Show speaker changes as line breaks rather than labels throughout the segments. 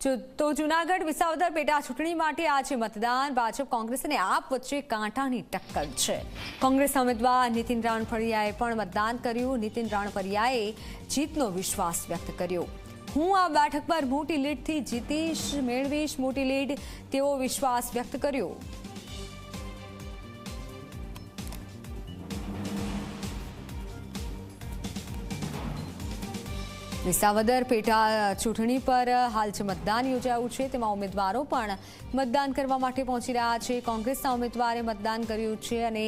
તો જૂનાગઢ વિસાવદર પેટા ચૂંટણી માટે આજે મતદાન ભાજપ કોંગ્રેસ અને આપ વચ્ચે કાંટાની ટક્કર છે। કોંગ્રેસ ઉમેદવાર નીતિન રાણપરિયાએ પણ મતદાન કર્યું। નીતિન રાણપરિયાએ જીતનો વિશ્વાસ વ્યક્ત કર્યો। હું આ બેઠક પર મોટી લીડથી જીતીશ, મેળવીશ મોટી લીડ તેવો વિશ્વાસ વ્યક્ત કર્યો। વિસાવદર પેટા ચૂંટણી પર હાલ જે મતદાન યોજાયું છે તેમાં ઉમેદવારો પણ મતદાન કરવા માટે પહોંચી રહ્યા છે। કોંગ્રેસના ઉમેદવારે મતદાન કર્યું છે અને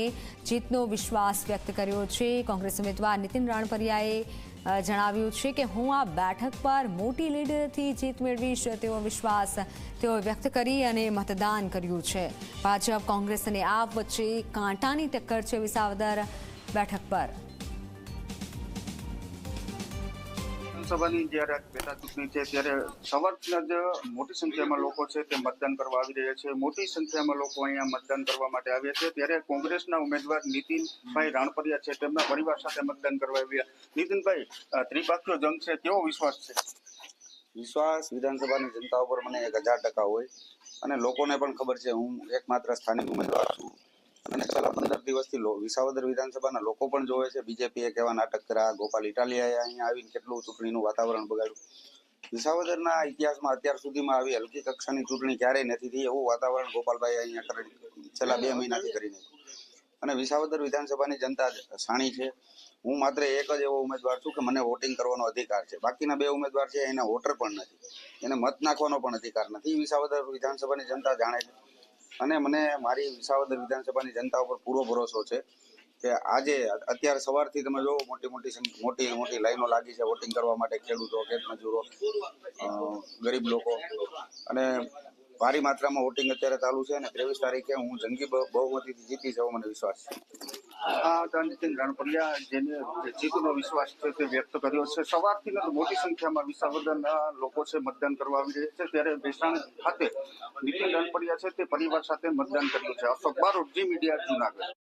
જીતનો વિશ્વાસ વ્યક્ત કર્યો છે। કોંગ્રેસ ઉમેદવાર નીતિન રાણપરિયાએ જણાવ્યું છે કે હું આ બેઠક પર મોટી લીડથી જીત મેળવીશ તેવો વિશ્વાસ તેઓ વ્યક્ત કરી અને મતદાન કર્યું છે। ભાજપ કોંગ્રેસ અને આપ વચ્ચે કાંટાની ટક્કર છે વિસાવદર બેઠક પર।
સભાની જ્યારે પેટા ચૂંટણી છે ત્યારે સવારના જ મોટી સંખ્યામાં લોકો છે તે મતદાન કરવા આવી રહ્યા છે। મોટી સંખ્યામાં લોકો અહીંયા મતદાન કરવા માટે આવ્યા છે। ત્યારે કોંગ્રેસના ઉમેદવાર નીતિનભાઈ રાણપરિયા છે તેમના પરિવાર સાથે મતદાન કરવા આવ્યા। નીતિનભાઈ, ત્રિપાખીયો જંગ છે, કેવો વિશ્વાસ છે?
વિશ્વાસ વિધાનસભાની જનતા ઉપર મને 1000% હોય અને લોકોને પણ ખબર છે હું એકમાત્ર સ્થાનિક ઉમેદવાર છું અને છેલ્લા 15 દિવસથી વિસાવદર વિધાનસભાના લોકો પણ જોવે છે બીજેપીએ કેવા નાટક કર્યા। ગોપાલ ઇટાલિયાએ અહીંયા આવીને કેટલું ચૂંટણીનું વાતાવરણ બગાડ્યું। વિસાવદરના ઇતિહાસમાં અત્યાર સુધીમાં આવી હલકી કક્ષાની ચૂંટણી ક્યારેય નથી થઈ એવું વાતાવરણ ગોપાલભાઈ અહીંયા છેલ્લા 2 મહિનાથી કરી નાખ્યું અને વિસાવદર વિધાનસભાની જનતા શાણી છે। હું માત્ર એક જ એવો ઉમેદવાર છું કે મને વોટિંગ કરવાનો અધિકાર છે। બાકીના 2 ઉમેદવાર છે એના વોટર પણ નથી, એને મત નાખવાનો પણ અધિકાર નથી। વિસાવદર વિધાનસભાની જનતા જાણે છે અને મને મારી વિસાવદર વિધાનસભાની જનતા ઉપર પૂરો ભરોસો છે કે આજે અત્યારે સવારથી તમે જો મોટી લાઈનો લાગી છે વોટિંગ કરવા માટે। ખેડૂતો, ખેતમજૂરો, ગરીબ લોકો અને ભારી માત્રામાં વોટિંગ અત્યારે ચાલુ છે અને 23 તારીખે હું જંગી બહુમતીથી જીતીશ એવો મને વિશ્વાસ છે।
નીતિન રાણપરિયા જેને જીતનો વિશ્વાસ છે તે વ્યક્ત કર્યો છે। સવારથી મોટી સંખ્યામાં વિસાવદરના લોકો છે મતદાન કરવા આવી રહ્યા છે। ત્યારે ભેસાણ ખાતે નીતિન રાણપરિયા છે તે પરિવાર સાથે મતદાન કર્યું છે। અશોક બારોટ, જી મીડિયા, જૂનાગઢ।